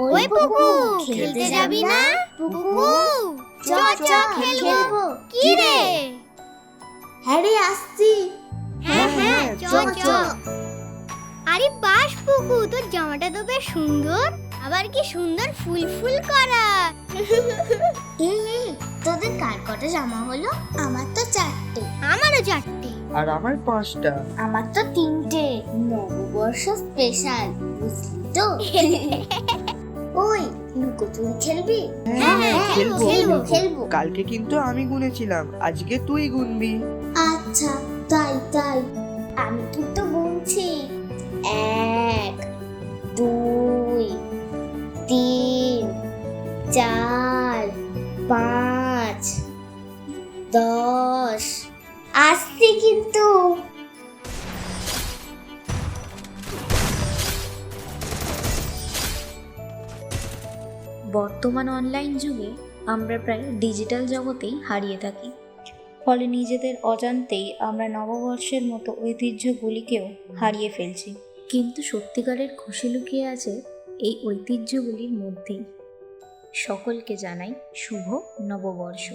ওই পুকু, খেলতে যাবি না? পুকু, চ চ খেলবো। কি রে? হ্যাঁ রে, আসছি। হ্যাঁ হ্যাঁ, চ চ। আরে বাস পুকু, তোর জামাটা তো বেশ সুন্দর। আবার কি সুন্দর ফুল ফুল করা। এই তোদের কার কটা জামা হলো? আমার তো 4টে। আমারও 4টে। আর আমার 5টা। আমার তো 3টে। নববর্ষ স্পেশাল, বুঝলি তো? ওই লুকোচুরি খেলবি? হ্যাঁ হ্যাঁ, খেলবো খেলবো। খেলবো। কালকে কিন্তু আমি গুনেছিলাম, আজকে তুই গুনবি। আচ্ছা, তাই তাই। আমি কিন্তু গুনছি। 1 2 3 4 5 10। আসছি কিন্তু। বর্তমান অনলাইন যুগে আমরা প্রায় ডিজিটাল জগতেই হারিয়ে থাকি, ফলে নিজেদের অজান্তেই আমরা নববর্ষের মতো ঐতিহ্যগুলিকেও হারিয়ে ফেলছি। কিন্তু সত্যিকারের খুশি লুকিয়ে আছে এই ঐতিহ্যগুলির মধ্যেই। সকলকে জানাই শুভ নববর্ষ।